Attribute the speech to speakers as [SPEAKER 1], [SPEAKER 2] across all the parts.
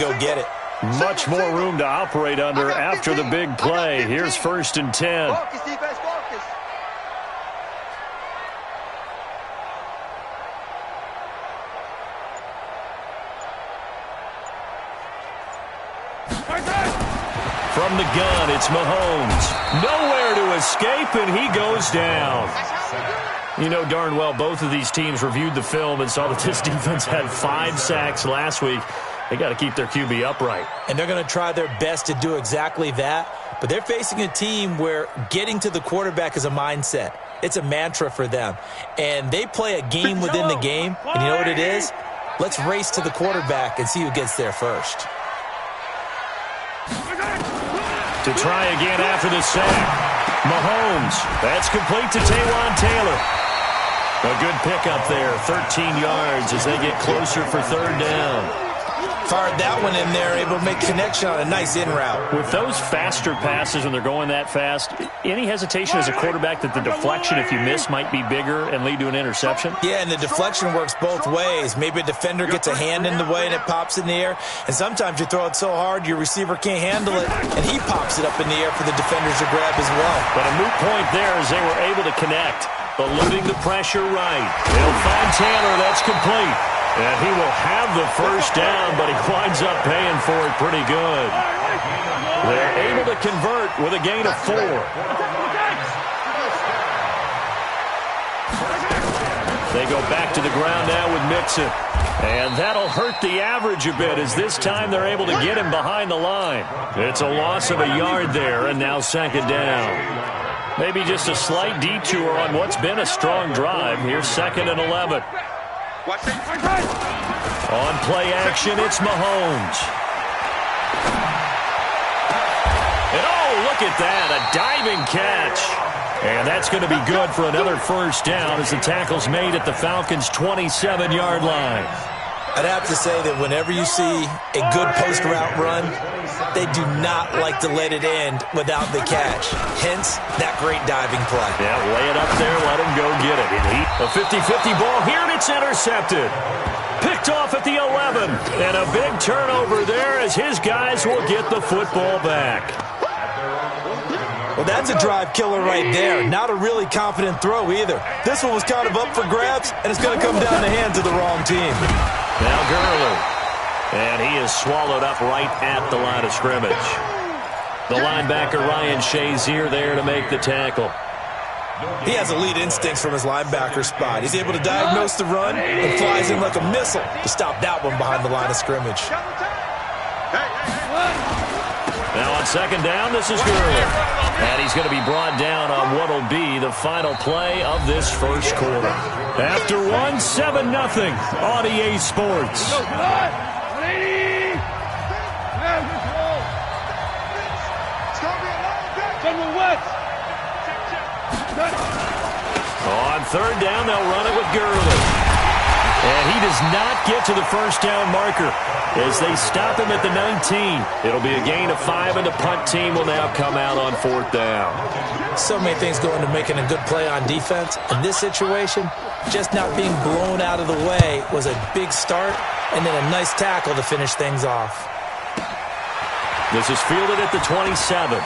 [SPEAKER 1] go get it.
[SPEAKER 2] Much more room to operate under after the big play. Here's 1st and 10. From the gun, it's Mahomes. Nowhere to escape, and he goes down. You know darn well both of these teams reviewed the film and saw that this defense had 5 sacks last week. They got to keep their QB upright.
[SPEAKER 1] And they're going to try their best to do exactly that. But they're facing a team where getting to the quarterback is a mindset. It's a mantra for them. And they play a game within the game. And you know what it is? Let's race to the quarterback and see who gets there first.
[SPEAKER 2] To try again after the sack. Mahomes. That's complete to Taywan Taylor. A good pickup there. 13 yards as they get closer for 3rd down.
[SPEAKER 1] Fired that one in there, able to make connection on a nice in route.
[SPEAKER 2] With those faster passes when they're going that fast, any hesitation as a quarterback that the deflection, if you miss, might be bigger and lead to an interception?
[SPEAKER 1] Yeah, and the deflection works both ways. Maybe a defender gets a hand in the way and it pops in the air. And sometimes you throw it so hard your receiver can't handle it, and he pops it up in the air for the defenders to grab as well.
[SPEAKER 2] But a moot point there as they were able to connect. Eluding the pressure right. They'll find Taylor. That's complete. And he will have the 1st down, but he winds up paying for it pretty good. They're able to convert with a gain of 4. They go back to the ground now with Mixon. And that'll hurt the average a bit as this time they're able to get him behind the line. It's a loss of a yard there, and now 2nd down. Maybe just a slight detour on what's been a strong drive. Here's 2nd and 11. On play action, it's Mahomes. And oh, look at that, a diving catch. And that's going to be good for another 1st down as the tackle's made at the Falcons' 27-yard line.
[SPEAKER 1] I'd have to say that whenever you see a good post-route run, they do not like to let it end without the catch. Hence, that great diving play.
[SPEAKER 2] Yeah, lay it up there, let him go get it. A 50-50 ball here, and it's intercepted. Picked off at the 11. And a big turnover there as his guys will get the football back.
[SPEAKER 1] Well, that's a drive killer right there. Not a really confident throw either. This one was kind of up for grabs, and it's going to come down the hands of the wrong team.
[SPEAKER 2] Now Gurley. And he is swallowed up right at the line of scrimmage. The linebacker Ryan Shazier there to make the tackle.
[SPEAKER 1] He has elite instincts from his linebacker spot. He's able to diagnose the run and flies in like a missile to stop that one behind the line of scrimmage.
[SPEAKER 2] Now on 2nd down, this is Gurley. And he's going to be brought down on what will be the final play of this 1st quarter. After 7-0 on EA Sports. On 3rd down, they'll run it with Gurley. And he does not get to the 1st down marker as they stop him at the 19. It'll be a gain of 5, and the punt team will now come out on 4th down.
[SPEAKER 1] So many things go into making a good play on defense. In this situation, just not being blown out of the way was a big start, and then a nice tackle to finish things off.
[SPEAKER 2] This is fielded at the 27.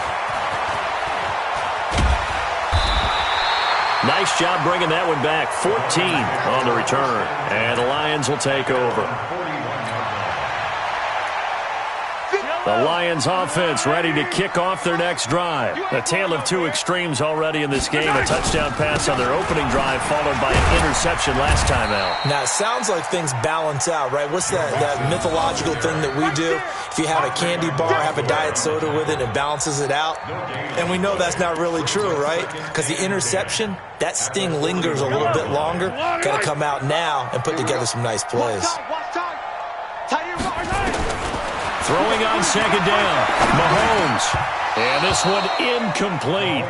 [SPEAKER 2] Nice job bringing that one back. 14 on the return. And the Lions will take over. The Lions offense ready to kick off their next drive. A tale of 2 extremes already in this game. A touchdown pass on their opening drive followed by an interception last time out.
[SPEAKER 1] Now, it sounds like things balance out, right? What's that mythological thing that we do? If you have a candy bar, have a diet soda with it, it balances it out. And we know that's not really true, right? Because the interception, that sting lingers a little bit longer. Got to come out now and put together some nice plays.
[SPEAKER 2] Throwing on 2nd down, Mahomes. And this one incomplete.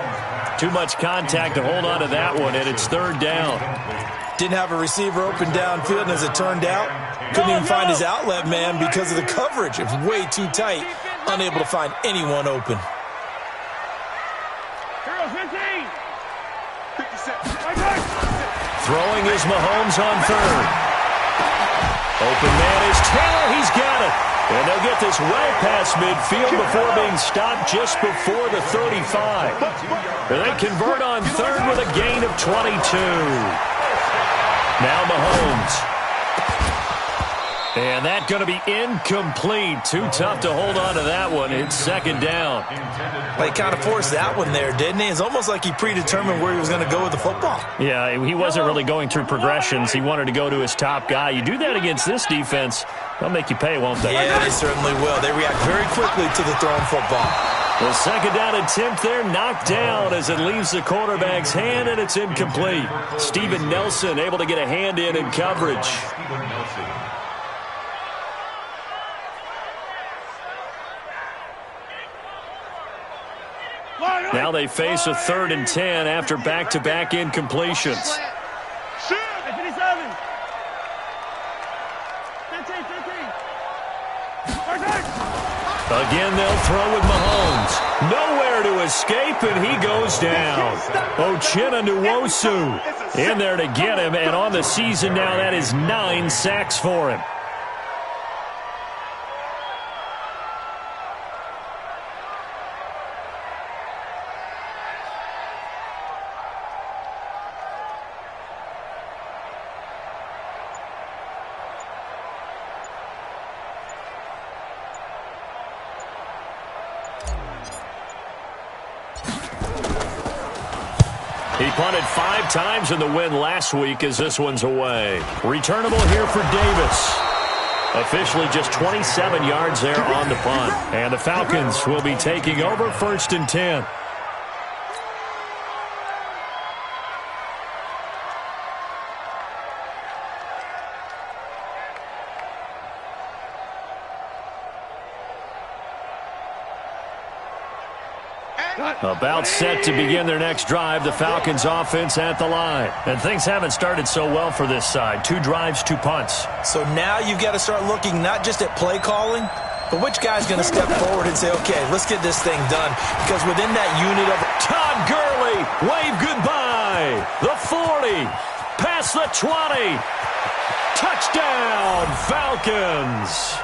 [SPEAKER 2] Too much contact to hold on to that one, and it's 3rd down.
[SPEAKER 1] Didn't have a receiver open downfield, and as it turned out, couldn't even find his outlet man because of the coverage. It was way too tight, unable to find anyone open.
[SPEAKER 2] Throwing is Mahomes on 3rd. Open man is Taylor. He's got it. And they'll get this well past midfield before being stopped just before the 35. And they convert on third with a gain of 22. Now Mahomes. And that's going to be incomplete. Too tough to hold on to that one. It's second down.
[SPEAKER 1] Well, he kind of forced that one there, didn't he? It's almost like he predetermined where he was going to go with the football.
[SPEAKER 2] Yeah, he wasn't really going through progressions. He wanted to go to his top guy. You do that against this defense, they'll make you pay, won't they?
[SPEAKER 1] Yeah, they certainly will. They react very quickly to the thrown football.
[SPEAKER 2] The second down attempt there knocked down as it leaves the quarterback's hand, and it's incomplete. Steven Nelson able to get a hand in coverage. Now they face a 3rd and 10 after back-to-back incompletions. Again, they'll throw with Mahomes. Nowhere to escape, and he goes down. Uchenna Nwosu in there to get him, and on the season now, that is 9 sacks for him. He punted 5 times in the win last week as this one's away. Returnable here for Davis. Officially just 27 yards there on the punt. And the Falcons will be taking over 1st and 10. About set to begin their next drive, the Falcons offense at the line. And things haven't started so well for this side. 2 drives, 2 punts.
[SPEAKER 1] So now you've got to start looking not just at play calling, but which guy's going to step forward and say, okay, let's get this thing done. Because within that unit of
[SPEAKER 2] Todd Gurley, wave goodbye. The 40, past the 20. Touchdown, Falcons.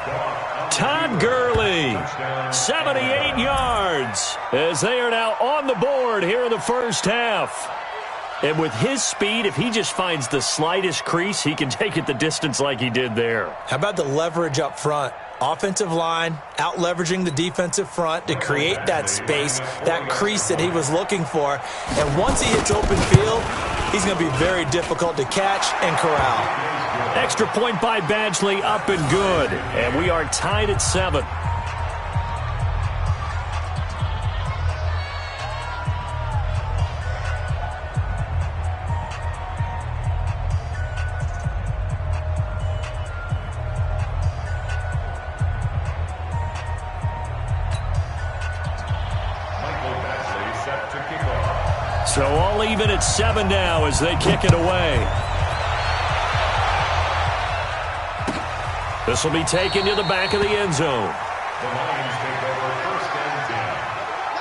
[SPEAKER 2] Todd Gurley, 78 yards, as they are now on the board here in the first half. And with his speed, if he just finds the slightest crease, he can take it the distance like he did there.
[SPEAKER 1] How about the leverage up front? Offensive line out-leveraging the defensive front to create that space, that crease that he was looking for. And once he hits open field, he's going to be very difficult to catch and corral.
[SPEAKER 2] Extra point by Badgley, up and good. And we are tied at 7. So all even at 7 now as they kick it away. This will be taken to the back of the end zone.
[SPEAKER 3] The Lions take over 1st and 10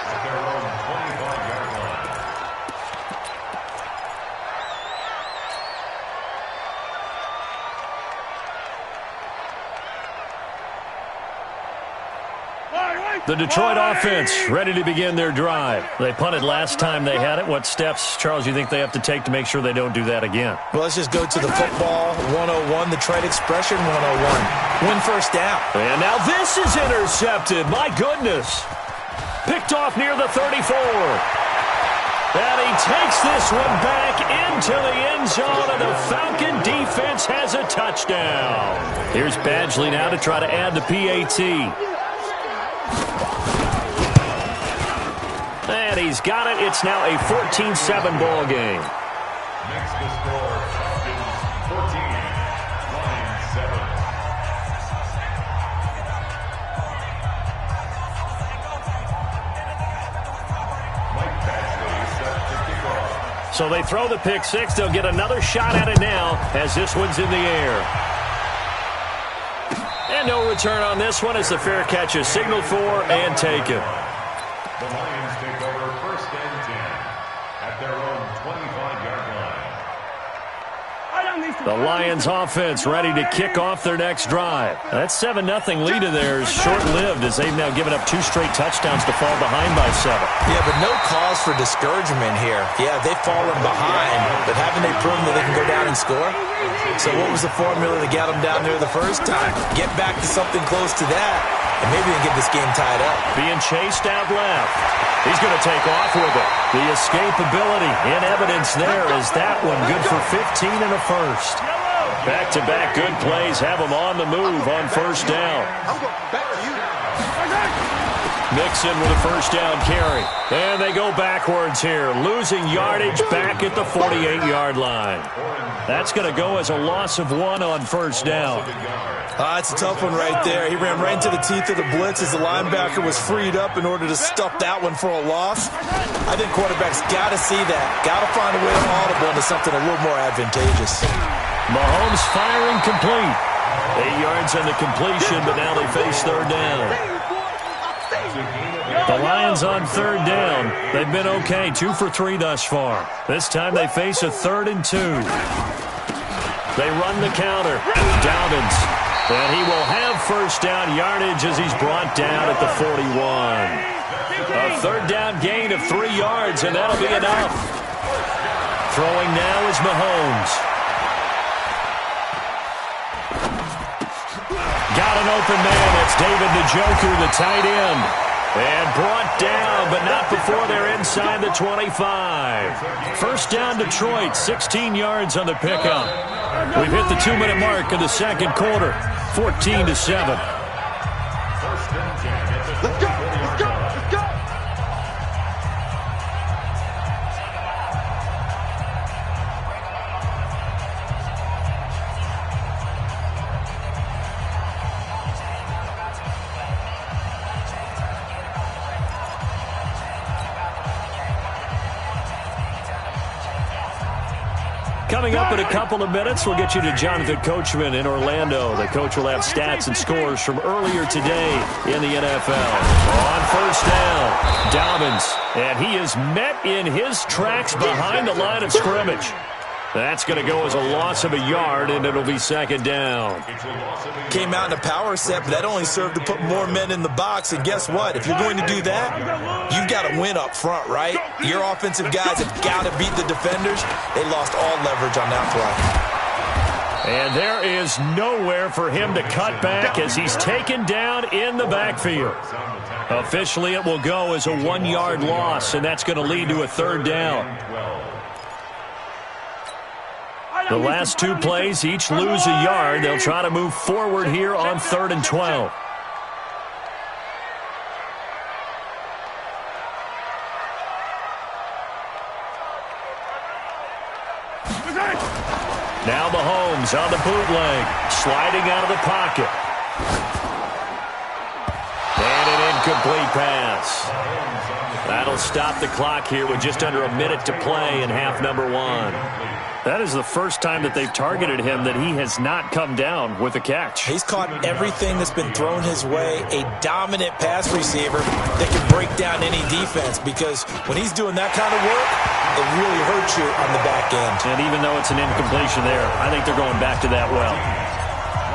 [SPEAKER 3] at their own 25-yard line.
[SPEAKER 2] The Detroit offense ready to begin their drive. They punted last time they had it. What steps, Charles, you think they have to take to make sure they don't do that again?
[SPEAKER 1] Well, let's just go to the football 101, the trade expression 101. Win first down.
[SPEAKER 2] And now this is intercepted. My goodness. Picked off near the 34. And he takes this one back into the end zone, and the Falcon defense has a touchdown. Here's Badgley now to try to add the PAT. And he's got it. It's now a 14-7 ball game.
[SPEAKER 3] Next to score, Falcons 14, Lions 7. Mike Badgley set to kick off.
[SPEAKER 2] So they throw the pick 6. They'll get another shot at it now as this one's in the air. And no return on this one as the fair catch is signaled for and taken.
[SPEAKER 3] The Lions take over 1st and 10 at their own 25-yard line.
[SPEAKER 2] The Lions offense ready to kick off their next drive. That 7-0 lead of theirs short-lived as they've now given up 2 straight touchdowns to fall behind by 7.
[SPEAKER 1] Yeah, but no cause for discouragement here. Yeah, they've fallen behind, but haven't they proven that they can go down and score? So what was the formula that got them down there the first time? Get back to something close to that, and maybe they get this game tied up.
[SPEAKER 2] Being chased out left. He's going to take off with it. The escapability in evidence there is that one good for 15 and a first. Back-to-back good plays have them on the move on first down. Mixon with a first down carry. And they go backwards here, losing yardage back at the 48-yard line. That's going to go as a loss of 1 on first down.
[SPEAKER 1] It's a tough one right there. He ran right into the teeth of the blitz as the linebacker was freed up in order to stuff that one for a loss. I think quarterbacks got to see that. Got to find a way to audible into something a little more advantageous.
[SPEAKER 2] Mahomes firing complete. 8 yards on the completion, but now they face third down. The Lions on third down. They've been okay, 2 for 3 thus far. This time they face a 3rd and 2. They run the counter. Dobbins. And he will have first down yardage as he's brought down at the 41. A third down gain of 3 yards, and that'll be enough. Throwing now is Mahomes. Got an open man. It's David Njoku, the tight end. And brought down, but not before they're inside the 25. First down, Detroit, 16 yards on the pickup. We've hit the 2-minute mark in the second quarter, 14-7.
[SPEAKER 3] Let's go! Let's go! Let's go!
[SPEAKER 2] Coming up in a couple of minutes, we'll get you to Jonathan Coachman in Orlando. The coach will have stats and scores from earlier today in the NFL. On first down, Dobbins. And he is met in his tracks behind the line of scrimmage. That's going to go as a loss of a yard, and it'll be second down.
[SPEAKER 1] Came out in a power set, but that only served to put more men in the box. And guess what? If you're going to do that, you've got to win up front, right? Your offensive guys have got to beat the defenders. They lost all leverage on that play.
[SPEAKER 2] And there is nowhere for him to cut back as he's taken down in the backfield. Officially, it will go as a 1-yard loss, and that's going to lead to a third down. The last 2 plays each lose a yard. They'll try to move forward here on 3rd and 12. Now Mahomes on the bootleg, sliding out of the pocket. And an incomplete pass. That'll stop the clock here with just under a minute to play in half number 1. That is the first time that they've targeted him that he has not come down with a catch.
[SPEAKER 1] He's caught everything that's been thrown his way. A dominant pass receiver that can break down any defense, because when he's doing that kind of work, it really hurts you on the back end.
[SPEAKER 2] And even though it's an incompletion there, I think they're going back to that well.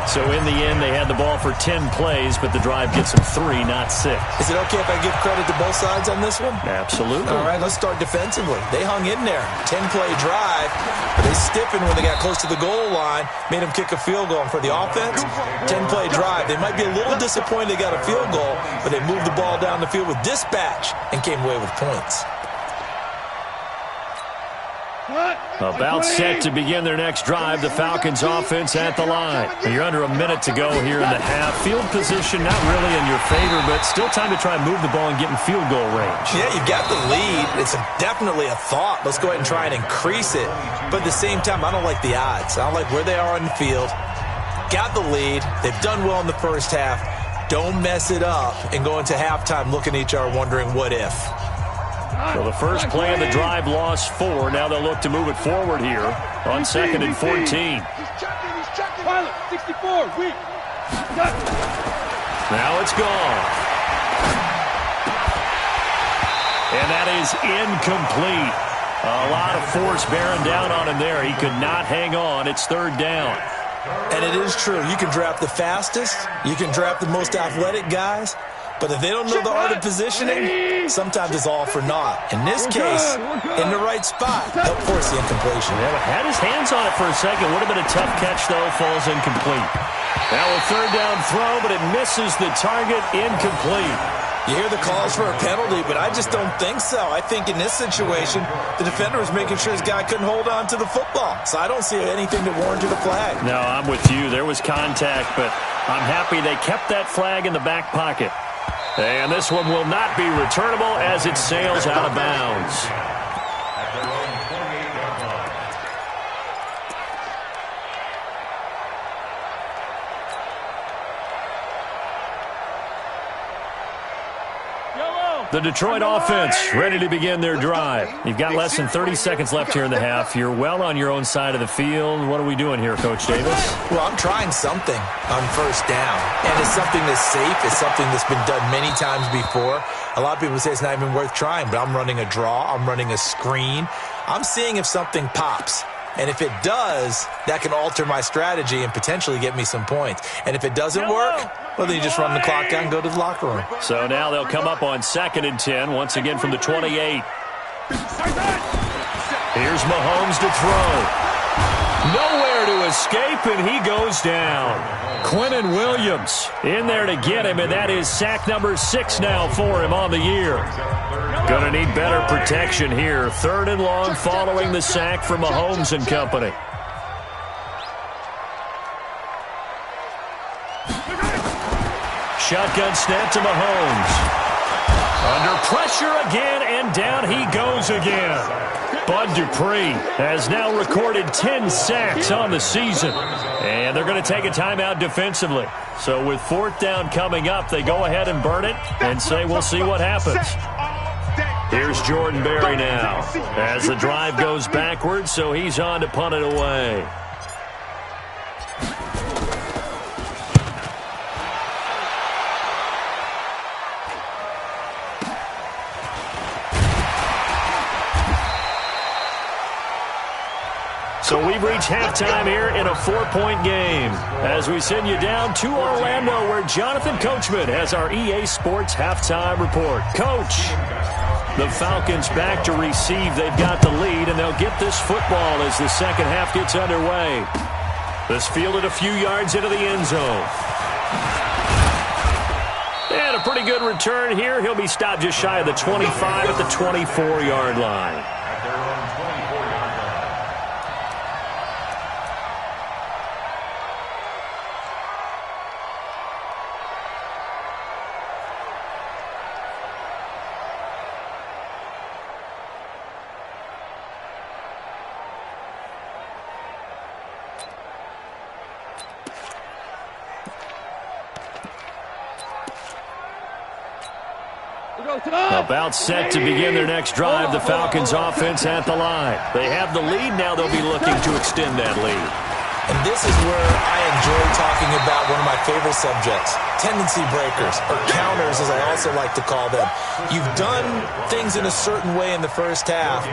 [SPEAKER 2] So in the end, they had the ball for 10 plays, but the drive gets them 3, not 6.
[SPEAKER 1] Is it okay if I give credit to both sides on this one?
[SPEAKER 2] Absolutely.
[SPEAKER 1] All right, let's start defensively. They hung in there. 10-play drive, but they stiffened when they got close to the goal line, made them kick a field goal. And for the offense, 10-play drive. They might be a little disappointed they got a field goal, but they moved the ball down the field with dispatch and came away with points.
[SPEAKER 2] About set to begin their next drive, the Falcons offense at the line. You're under a minute to go here in the half. Field position not really in your favor, but still time to try and move the ball and get in field goal range.
[SPEAKER 1] Yeah, you've got the lead. It's definitely a thought. Let's go ahead and try and increase it. But at the same time, I don't like the odds. I don't like where they are on the field. Got the lead. They've done well in the first half. Don't mess it up and go into halftime looking at each other wondering what if.
[SPEAKER 2] So the first play of the drive lost 4. Now they'll look to move it forward here on 2nd and 14.
[SPEAKER 4] He's checking. Pilot, 64, weak.
[SPEAKER 2] Now it's gone. And that is incomplete. A lot of force bearing down on him there. He could not hang on. It's third down.
[SPEAKER 1] And it is true. You can draft the fastest. You can draft the most athletic guys. But if they don't know the art of positioning, sometimes it's all for naught. In this case, in the right spot, help force the incompletion.
[SPEAKER 2] Yeah, had his hands on it for a second. Would have been a tough catch, though. Falls incomplete. Now a third down throw, but it misses the target. Incomplete.
[SPEAKER 1] You hear the calls for a penalty, but I just don't think so. I think in this situation, the defender was making sure his guy couldn't hold on to the football. So I don't see anything that warranted a flag.
[SPEAKER 2] No, I'm with you. There was contact, but I'm happy they kept that flag in the back pocket. And this one will not be returnable as it sails out of bounds. The Detroit offense ready to begin their drive. You've got less than 30 seconds left here in the half. You're well on your own side of the field. What are we doing here, Coach Davis?
[SPEAKER 1] Well, I'm trying something on first down. And it's something that's safe. It's something that's been done many times before. A lot of people say it's not even worth trying, but I'm running a draw. I'm running a screen. I'm seeing if something pops. And if it does, that can alter my strategy and potentially get me some points. And if it doesn't work, well, then you just run the clock out and go to the locker room.
[SPEAKER 2] So now they'll come up on 2nd and 10, once again from the 28. Here's Mahomes to throw. Nowhere to escape, and he goes down. Quinnen Williams in there to get him, and that is sack number 6 now for him on the year. Going to need better protection here. 3rd and long following the sack from Mahomes and company. Shotgun snap to Mahomes. Under pressure again, and down he goes again. Bud Dupree has now recorded 10 sacks on the season. And they're going to take a timeout defensively. So with 4th down coming up, they go ahead and burn it and say we'll see what happens. Here's Jordan Berry now as the drive goes backwards, so he's on to punt it away. So we've reached halftime here in a 4-point game as we send you down to Orlando where Jonathan Coachman has our EA Sports halftime report. Coach, the Falcons back to receive. They've got the lead, and they'll get this football as the second half gets underway. This fielded a few yards into the end zone. And a pretty good return here. He'll be stopped just shy of the 25 at the 24-yard line. About set to begin their next drive, the Falcons offense at the line. They have the lead. Now they'll be looking to extend that lead.
[SPEAKER 1] And this is where I enjoy talking about one of my favorite subjects, tendency breakers, or counters as I also like to call them. You've done things in a certain way in the first half,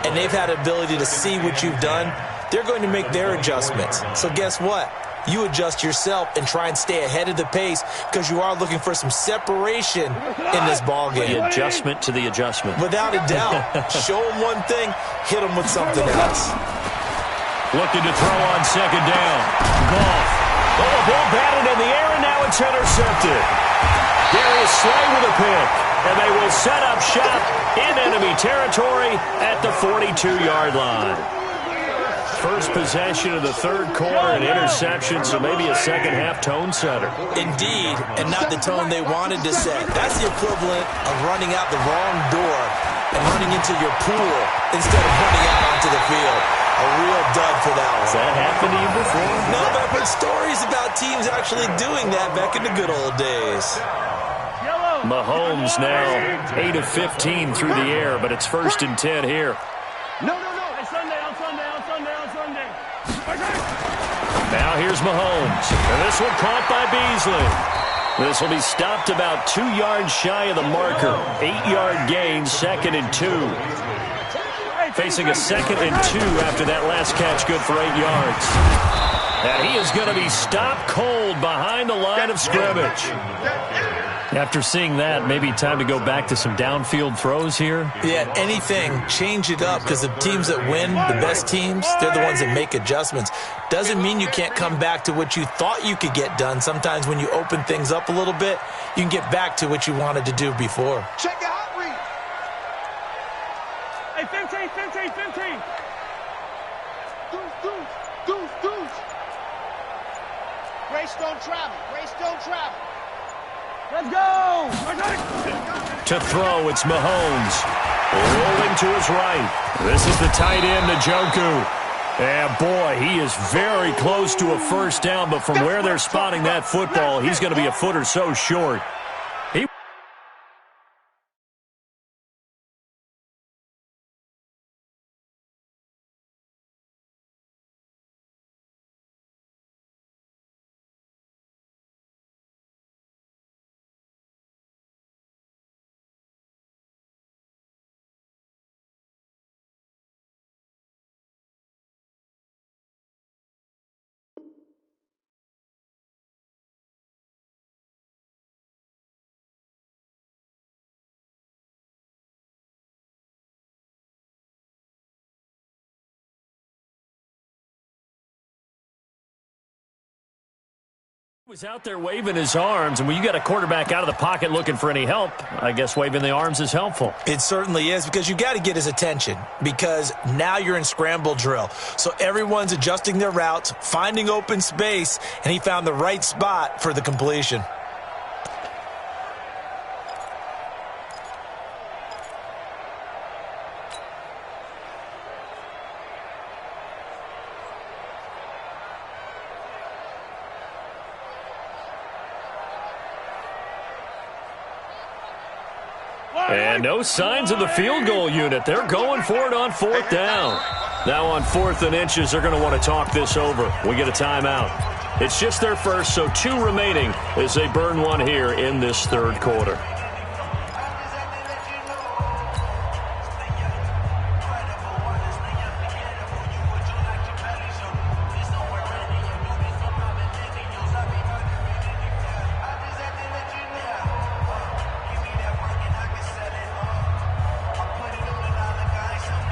[SPEAKER 1] and they've had the ability to see what you've done. They're going to make their adjustments. So guess what? You adjust yourself and try and stay ahead of the pace because you are looking for some separation in this ballgame.
[SPEAKER 2] The adjustment to the adjustment.
[SPEAKER 1] Without a doubt. Show them one thing, hit them with something else.
[SPEAKER 2] Looking to throw on 2nd down. Goff. Oh, the ball batted in the air, and now it's intercepted. Darius Slay with a pick. And they will set up shop in enemy territory at the 42-yard line. First possession of the third quarter, an interception, so maybe a second-half tone setter.
[SPEAKER 1] Indeed, and not the tone they wanted to set. That's the equivalent of running out the wrong door and running into your pool instead of running out onto the field. A real dud for that one.
[SPEAKER 2] Has that happened to you before?
[SPEAKER 1] No, but I've heard stories about teams actually doing that back in the good old days.
[SPEAKER 2] Mahomes now 8 of 15 through the air, but it's 1st and 10 here.
[SPEAKER 4] No. On Sunday.
[SPEAKER 2] Now here's Mahomes. And this one caught by Beasley. This will be stopped about 2 yards shy of the marker. 8-yard gain, 2nd and 2. facing a 2nd and 2 after that last catch, good for 8 yards. And he is going to be stopped cold behind the line of scrimmage. After seeing that, maybe time to go back to some downfield throws here.
[SPEAKER 1] Yeah, anything. Change it up, because the teams that win, the best teams, they're the ones that make adjustments. Doesn't mean you can't come back to what you thought you could get done. Sometimes when you open things up a little bit, you can get back to what you wanted to do before.
[SPEAKER 4] Check your hot read. Hey, 15. Deuce. Grace don't travel. Let's go!
[SPEAKER 2] To throw, it's Mahomes. Rolling to his right. This is the tight end, Njoku. And, boy, he is very close to a first down, but from where they're spotting that football, he's going to be a foot or so short. He was out there waving his arms, and when you got a quarterback out of the pocket looking for any help, I guess waving the arms is helpful.
[SPEAKER 1] It certainly is, because you got to get his attention, because now you're in scramble drill. So everyone's adjusting their routes, finding open space, and he found the right spot for the completion.
[SPEAKER 2] And no signs of the field goal unit. They're going for it on 4th down. Now on 4th and inches, they're going to want to talk this over. We get a timeout. It's just their first, so 2 remaining as they burn one here in this 3rd quarter.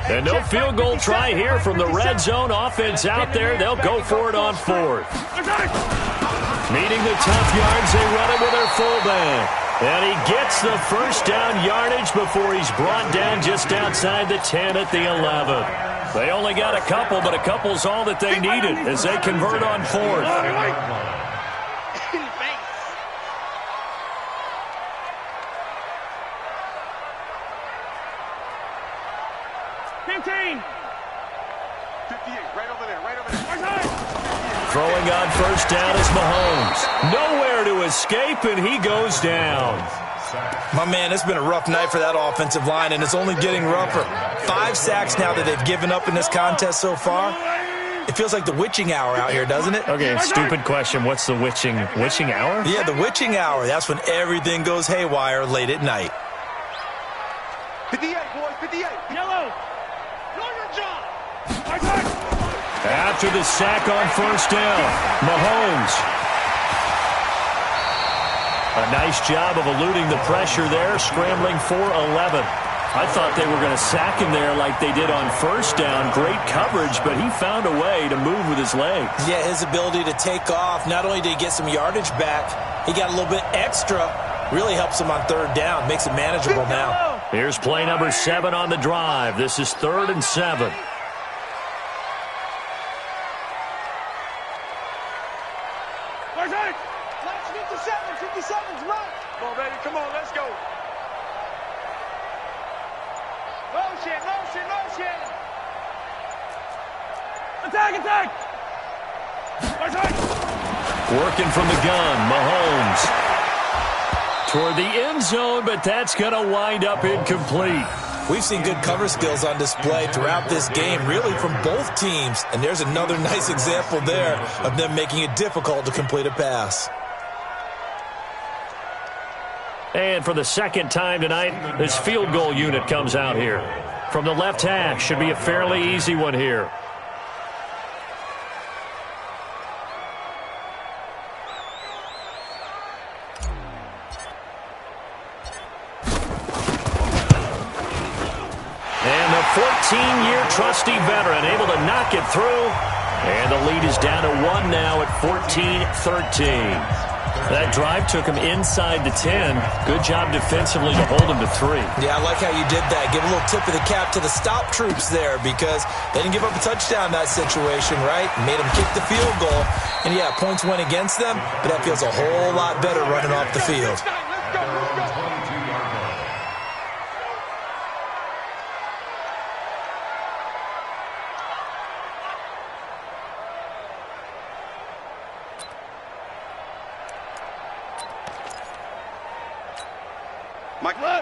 [SPEAKER 2] And no field goal try here from the red zone offense out there. They'll go for it on 4th. Meeting the tough yards, they run it with their fullback. And he gets the first down yardage before he's brought down just outside the 10 at the 11. They only got a couple, but a couple's all that they needed as they convert on 4th. Throwing on first down is Mahomes. Nowhere to escape, and he goes down.
[SPEAKER 1] My man, it's been a rough night for that offensive line, and it's only getting rougher. 5 sacks now that they've given up in this contest so far. It feels like the witching hour out here, doesn't it?
[SPEAKER 2] Okay, stupid question. What's the witching hour?
[SPEAKER 1] Yeah, the witching hour. That's when everything goes haywire late at night.
[SPEAKER 4] 58, boys, 58. Yellow.
[SPEAKER 2] After the sack on first down, Mahomes. A nice job of eluding the pressure there, scrambling for 11. I thought they were going to sack him there like they did on first down. Great coverage, but he found a way to move with his legs.
[SPEAKER 1] Yeah, his ability to take off, not only did he get some yardage back, he got a little bit extra. Really helps him on 3rd down, makes it manageable now.
[SPEAKER 2] Here's play number 7 on the drive. This is 3rd and 7.
[SPEAKER 4] Come on, let's go. Motion. Attack.
[SPEAKER 2] Working from the gun, Mahomes. Toward the end zone, but that's going to wind up incomplete.
[SPEAKER 1] We've seen good cover skills on display throughout this game, really from both teams. And there's another nice example there of them making it difficult to complete a pass.
[SPEAKER 2] And for the 2nd time tonight, this field goal unit comes out here. from the left hash. Should be a fairly easy one here. And the 14-year trusty veteran able to knock it through. And the lead is down to 1 now at 14-13. That drive took him inside the 10. Good job defensively to hold him to 3.
[SPEAKER 1] Yeah, I like how you did that. Give a little tip of the cap to the stop troops there because they didn't give up a touchdown in that situation, right? Made them kick the field goal. And, yeah, points went against them, but that feels a whole lot better running off the field.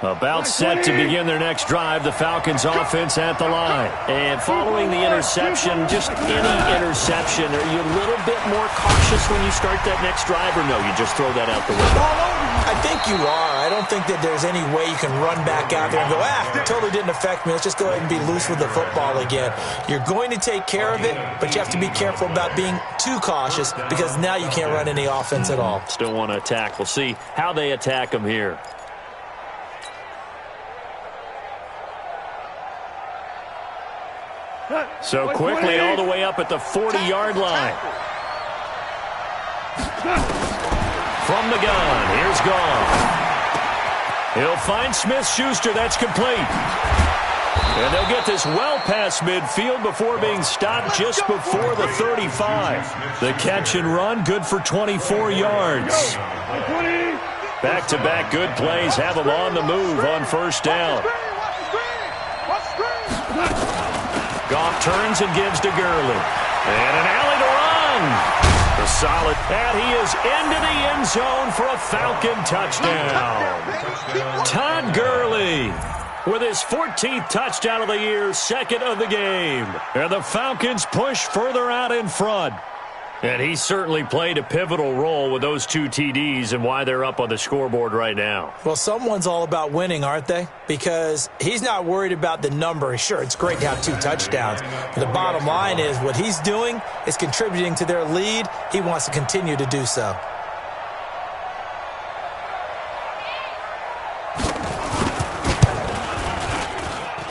[SPEAKER 2] About set to begin their next drive, the Falcons offense at the line. And following the interception, just any interception, are you a little bit more cautious when you start that next drive, or no, you just throw that out the window?
[SPEAKER 1] I think you are. I don't think that there's any way you can run back out there and go, it totally didn't affect me. Let's just go ahead and be loose with the football again. You're going to take care of it, but you have to be careful about being too cautious because now you can't run any offense at all.
[SPEAKER 2] Still want to attack. We'll see how they attack them here. So quickly all the way up at the 40-yard line. From the gun, here's Gone. He'll find Smith-Schuster. That's complete. And they'll get this well past midfield before being stopped just before the 35. The catch and run, good for 24 yards. Back-to-back good plays have them on the move on first down. Goff turns and gives to Gurley. And an alley to run. The solid. And he is into the end zone for a Falcon touchdown. Todd Gurley with his 14th touchdown of the year, second of the game. And the Falcons push further out in front. And he certainly played a pivotal role with those 2 TDs and why they're up on the scoreboard right now.
[SPEAKER 1] Well, someone's all about winning, aren't they? Because he's not worried about the number. Sure, it's great to have 2 touchdowns. But the bottom line is what he's doing is contributing to their lead. He wants to continue to do so.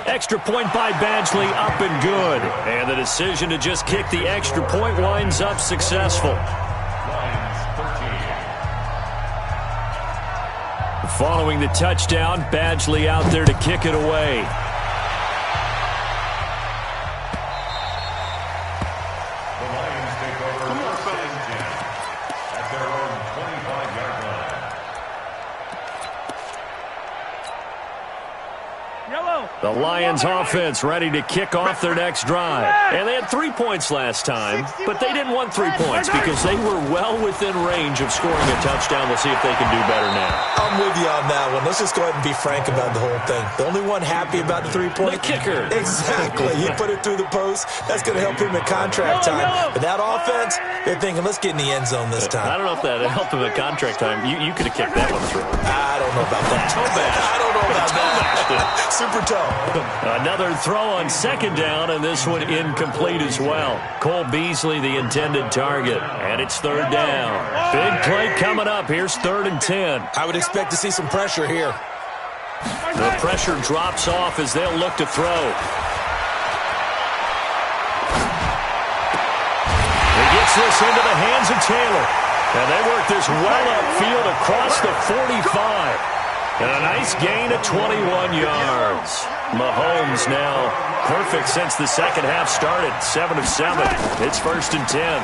[SPEAKER 2] Extra point by Badgley, up and good. And the decision to just kick the extra point winds up successful. Following the touchdown, Badgley out there to kick it away.
[SPEAKER 3] The Lions take over first and 10 at their own 25-yard line.
[SPEAKER 2] The Lions offense ready to kick off their next drive. And they had 3 points last time, but they didn't want 3 points because they were well within range of scoring a touchdown. We'll see if they can do better now.
[SPEAKER 1] I'm with you on that one. Let's just go ahead and be frank about the whole thing. The only one happy about the 3-point.
[SPEAKER 2] The kicker.
[SPEAKER 1] Exactly. He put it through the post. That's going to help him in contract time. But that offense, they're thinking, let's get in the end zone this time.
[SPEAKER 2] I don't know if that helped him at contract time. You could have kicked that one through.
[SPEAKER 1] I don't know about that.
[SPEAKER 2] Toe bash.
[SPEAKER 1] I don't know about that. Super toe.
[SPEAKER 2] Another throw on second down, and this one incomplete as well. Cole Beasley, the intended target, and it's third down. Big play coming up. Here's 3rd and 10.
[SPEAKER 1] I would expect to see some pressure here.
[SPEAKER 2] The pressure drops off as they'll look to throw. He gets this into the hands of Taylor. And they work this well upfield across the 45. And a nice gain of 21 yards. Mahomes now perfect since the second half started. 7 of 7. It's 1st and 10.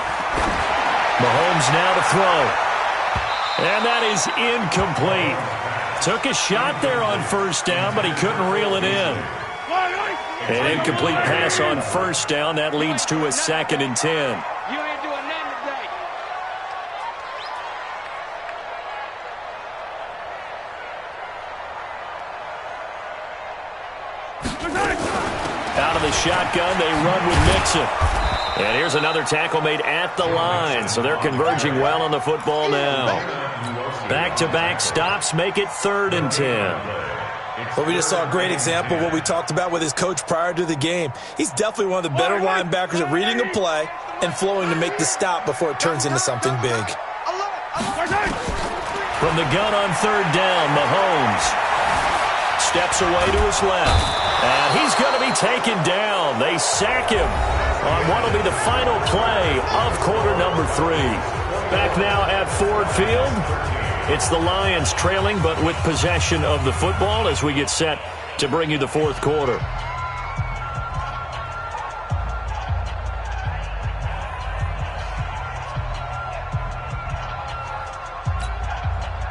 [SPEAKER 2] Mahomes now to throw. And that is incomplete. Took a shot there on first down, but he couldn't reel it in. An incomplete pass on first down. That leads to a 2nd and 10. Out of the shotgun, they run with Mixon. And here's another tackle made at the line, so they're converging well on the football now. Back-to-back stops make it 3rd and 10.
[SPEAKER 1] But we just saw a great example of what we talked about with his coach prior to the game. He's definitely one of the better linebackers at reading a play and flowing to make the stop before it turns into something big.
[SPEAKER 2] From the gun on third down, Mahomes steps away to his left. And he's going to be taken down. They sack him on what will be the final play of quarter number 3. Back now at Ford Field. It's the Lions trailing, but with possession of the football as we get set to bring you the fourth quarter.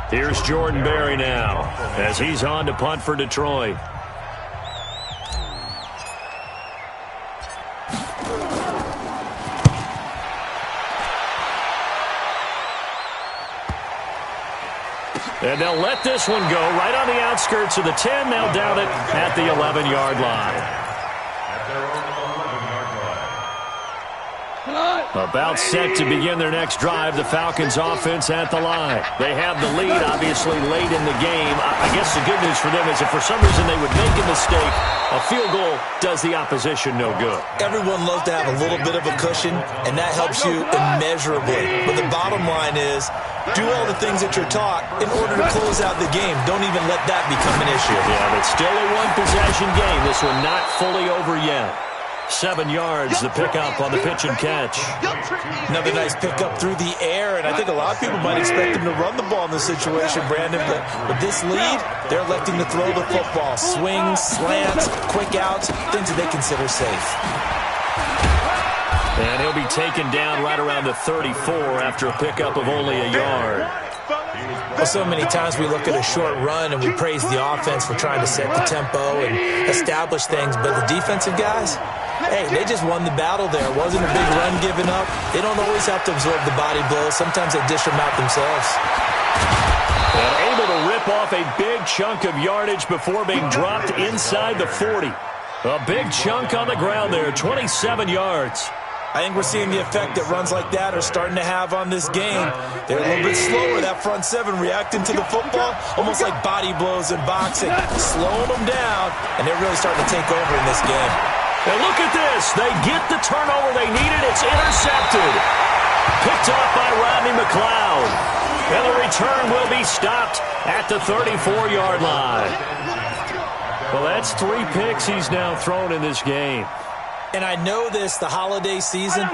[SPEAKER 2] Here's Jordan Berry now as he's on to punt for Detroit. And they'll let this one go right on the outskirts of the 10. They'll down it at the 11-yard line. About set to begin their next drive, the Falcons offense at the line. They have the lead, obviously, late in the game. I guess the good news for them is if for some reason they would make a mistake, a field goal does the opposition no good.
[SPEAKER 1] Everyone loves to have a little bit of a cushion, and that helps you immeasurably. But the bottom line is, do all the things that you're taught in order to close out the game. Don't even let that become an issue.
[SPEAKER 2] Yeah, but still a one-possession game. This one not fully over yet. 7 yards, the pickup on the pitch and catch.
[SPEAKER 1] Another nice pickup through the air, and I think a lot of people might expect him to run the ball in this situation, Brandon, but with this lead, they're electing to throw the football. Swings, slants, quick outs, things that they consider safe.
[SPEAKER 2] And he'll be taken down right around the 34 after a pickup of only a yard.
[SPEAKER 1] Well, so many times we look at a short run and we praise the offense for trying to set the tempo and establish things, but the defensive guys, hey, they just won the battle there. It wasn't a big run given up. They don't always have to absorb the body blows. Sometimes they dish them out themselves.
[SPEAKER 2] And able to rip off a big chunk of yardage before being dropped inside the 40. A big chunk on the ground there, 27 yards.
[SPEAKER 1] I think we're seeing the effect that runs like that are starting to have on this game. They're a little bit slower, that front seven, reacting to the football, almost like body blows in boxing, slowing them down, and they're really starting to take over in this game.
[SPEAKER 2] And look at this. They get the turnover they needed. It's intercepted. Picked off by Rodney McLeod. And the return will be stopped at the 34-yard line. Well, that's 3 picks he's now thrown in this game.
[SPEAKER 1] And I know this, the holiday season,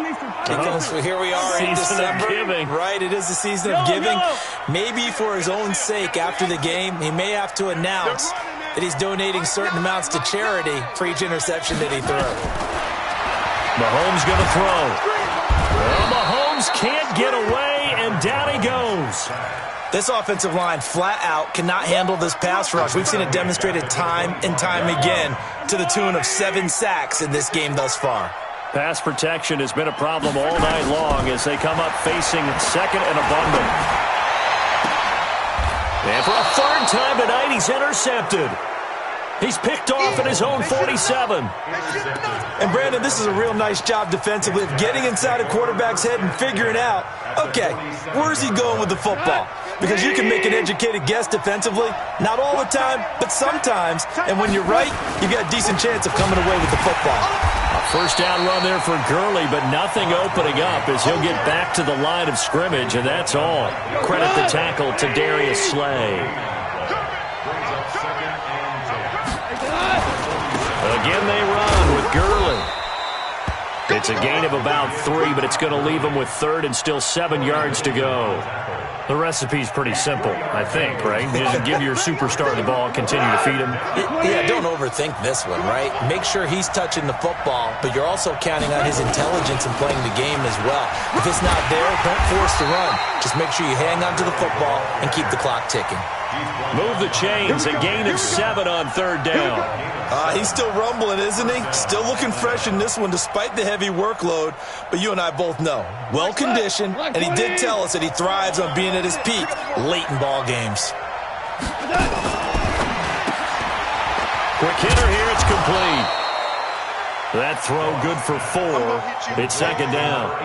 [SPEAKER 1] because here we are in December, right? It is the season of giving. Maybe for his own sake after the game, he may have to announce that he's donating certain amounts to charity for each interception that he threw.
[SPEAKER 2] Mahomes going to throw. Well, Mahomes can't get away, and down he goes.
[SPEAKER 1] This offensive line flat out cannot handle this pass rush. We've seen it demonstrated time and time again to the tune of 7 sacks in this game thus far.
[SPEAKER 2] Pass protection has been a problem all night long as they come up facing second and a bundle. And for a third time tonight, he's intercepted. He's picked off at his own 47.
[SPEAKER 1] And, Brandon, this is a real nice job defensively of getting inside a quarterback's head and figuring out, okay, where's he going with the football? Because you can make an educated guess defensively, not all the time, but sometimes. And when you're right, you've got a decent chance of coming away with the football.
[SPEAKER 2] A first down run there for Gurley, but nothing opening up as he'll get back to the line of scrimmage, and that's all. Credit the tackle to Darius Slay. Again they run with Gurley. It's a gain of about 3, but it's going to leave him with third and still 7 yards to go. The recipe's pretty simple, I think, right? Just give your superstar the ball, continue to feed him.
[SPEAKER 1] Yeah, don't overthink this one, right? Make sure he's touching the football, but you're also counting on his intelligence in playing the game as well. If it's not there, don't force the run. Just make sure you hang on to the football and keep the clock ticking.
[SPEAKER 2] Move the chains, a gain of 7 on third down.
[SPEAKER 1] He's still rumbling, isn't he? Still looking fresh in this one despite the heavy workload. But you and I both know, well-conditioned, and he did tell us that he thrives on being at his peak late in ball games.
[SPEAKER 2] Quick hitter here, it's complete. That throw good for 4. It's second down.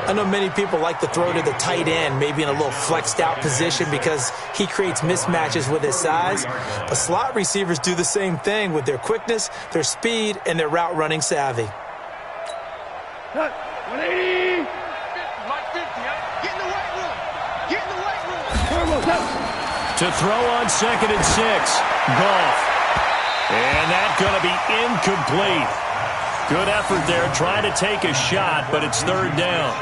[SPEAKER 1] I know many people like to throw to the tight end, maybe in a little flexed out position because he creates mismatches with his size. But slot receivers do the same thing with their quickness, their speed, and their route running savvy.
[SPEAKER 4] 180. Like 50, huh? Get in the weight room. Get in the weight room.
[SPEAKER 2] To throw on 2nd and 6. Goff. And that's going to be incomplete. Good effort there, trying to take a shot, but it's 3rd down.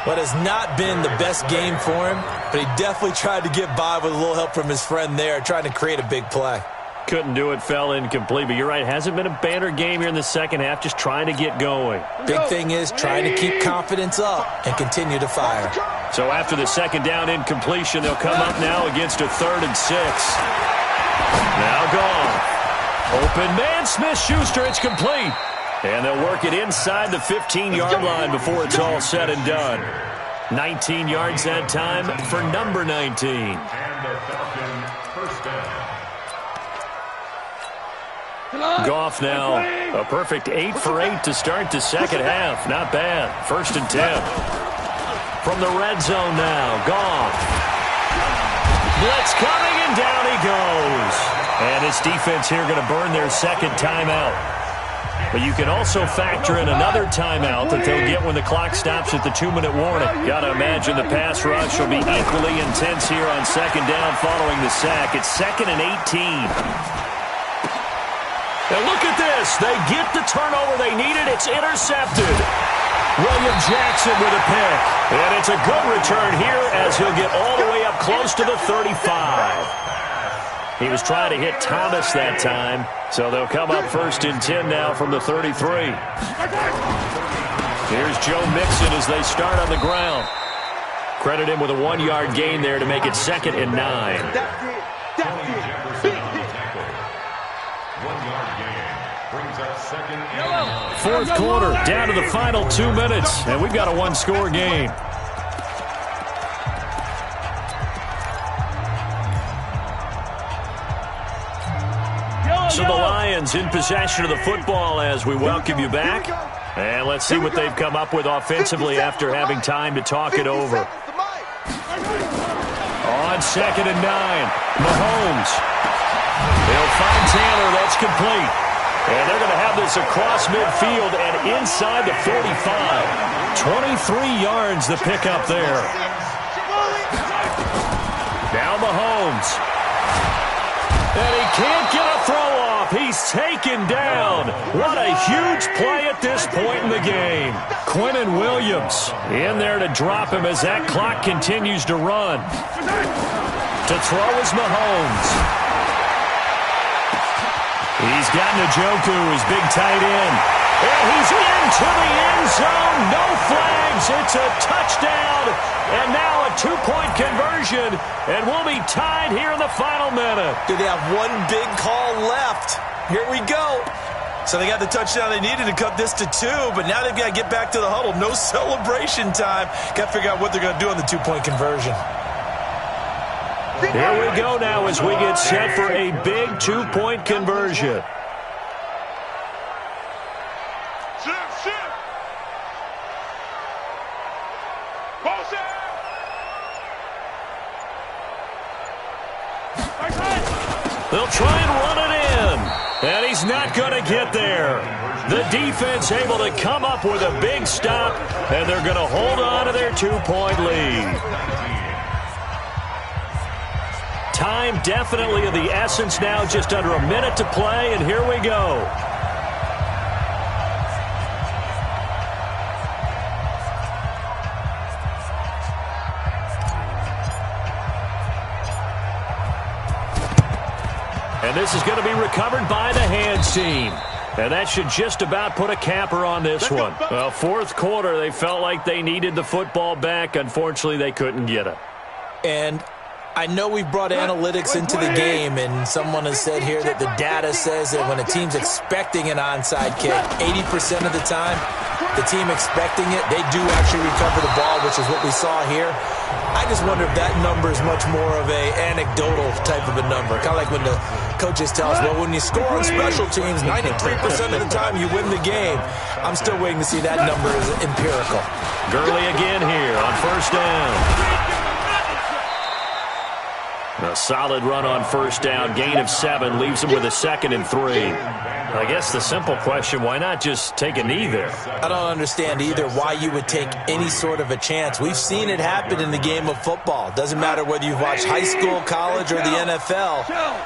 [SPEAKER 1] What has not been the best game for him, but he definitely tried to get by with a little help from his friend there, trying to create a big play.
[SPEAKER 2] Couldn't do it, fell incomplete, but you're right, hasn't been a banner game here in the second half, just trying to get going.
[SPEAKER 1] Big thing is trying to keep confidence up and continue to fire.
[SPEAKER 2] So after the 2nd down incompletion, they'll come up now against a 3rd and 6. Now Goff. Open man, Smith-Schuster, it's complete. And they'll work it inside the 15-yard line before it's all said and done. 19 yards that time for number 19.
[SPEAKER 3] And the Falcons first down.
[SPEAKER 2] Goff now, a perfect 8 for 8 to start the second half. Not bad. 1st and 10. From the red zone now, Goff. Blitz coming, and down he goes. And this defense here going to burn their second timeout. But you can also factor in another timeout that they'll get when the clock stops at the 2-minute warning. Got to imagine the pass rush will be equally intense here on 2nd down following the sack. It's 2nd and 18. Now look at this. They get the turnover they needed. It's intercepted. William Jackson with a pick. And it's a good return here as he'll get all the way up close to the 35. He was trying to hit Thomas that time, so they'll come up 1st and 10 now from the 33. Here's Joe Mixon as they start on the ground. Credit him with a 1-yard gain there to make it 2nd and 9. Fourth quarter, down to the final 2 minutes, and we've got a 1-score game. So the Lions in possession of the football as we welcome you back. And let's see what they've come up with offensively after having time to talk it over. On 2nd and 9, Mahomes. They'll find Taylor. That's complete. And they're going to have this across midfield and inside the 45. 23 yards the pickup there. Now Mahomes. And he can't get a throw off. He's taken down. What a huge play at this point in the game. Quinnen Williams in there to drop him as that clock continues to run. To throw is Mahomes. He's got Njoku, his big tight end. And he's into the end zone. No flags. It's a touchdown. And now a 2-point conversion. And we'll be tied here in the final minute.
[SPEAKER 1] Do they have one big call left? Here we go. So they got the touchdown they needed to cut this to 2, but now they've got to get back to the huddle. No celebration time. Got to figure out what they're going to do on the 2-point conversion.
[SPEAKER 2] Here we go now as we get set for a big 2-point conversion. They'll try and run it in. And he's not going to get there. The defense able to come up with a big stop, and they're going to hold on to their 2-point lead. Time definitely of the essence now, just under a minute to play, and here we go. And this is going to be recovered by the hands team. And that should just about put a capper on this one. Well, fourth quarter, they felt like they needed the football back. Unfortunately, they couldn't get it.
[SPEAKER 1] And I know we've brought analytics into the game, and someone has said here that the data says that when a team's expecting an onside kick, 80% of the time, the team expecting it, they do actually recover the ball, which is what we saw here. I just wonder if that number is much more of a anecdotal type of a number, kind of like when the coaches tell us, well, when you score on special teams, 93% of the time you win the game. I'm still waiting to see that number is empirical.
[SPEAKER 2] Gurley again here on first down. A solid run on first down. Gain of 7 leaves him with a 2nd and 3. I guess the simple question, why not just take a knee there?
[SPEAKER 1] I don't understand either why you would take any sort of a chance. We've seen it happen in the game of football. Doesn't matter whether you've watched high school, college, or the NFL.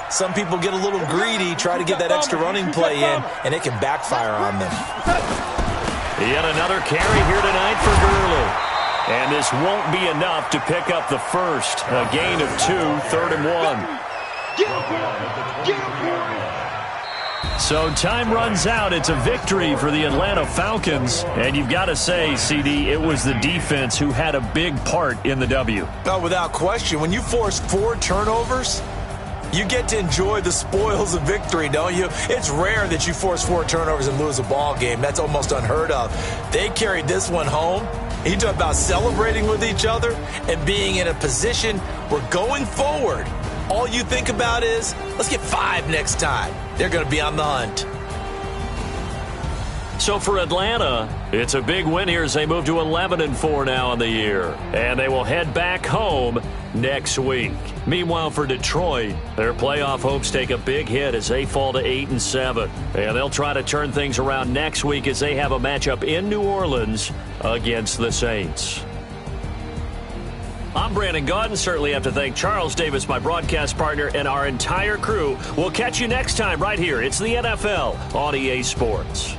[SPEAKER 1] Some people get a little greedy, try to get that extra running play in, and it can backfire on them.
[SPEAKER 2] Yet another carry here tonight for Gurley. And this won't be enough to pick up the first. A gain of 2, 3rd and 1. So time runs out. It's a victory for the Atlanta Falcons. And you've got to say, CD, it was the defense who had a big part in the W.
[SPEAKER 1] No, without question. When you force 4 turnovers, you get to enjoy the spoils of victory, don't you? It's rare that you force 4 turnovers and lose a ball game. That's almost unheard of. They carried this one home. You talk about celebrating with each other and being in a position where going forward, all you think about is, let's get 5 next time. They're going to be on the hunt.
[SPEAKER 2] So for Atlanta, it's a big win here as they move to 11-4 now in the year. And they will head back home next week. Meanwhile, for Detroit, their playoff hopes take a big hit as they fall to 8-7. And they'll try to turn things around next week as they have a matchup in New Orleans against the Saints. I'm Brandon Gaudin. Certainly have to thank Charles Davis, my broadcast partner, and our entire crew. We'll catch you next time right here. It's the NFL on EA Sports.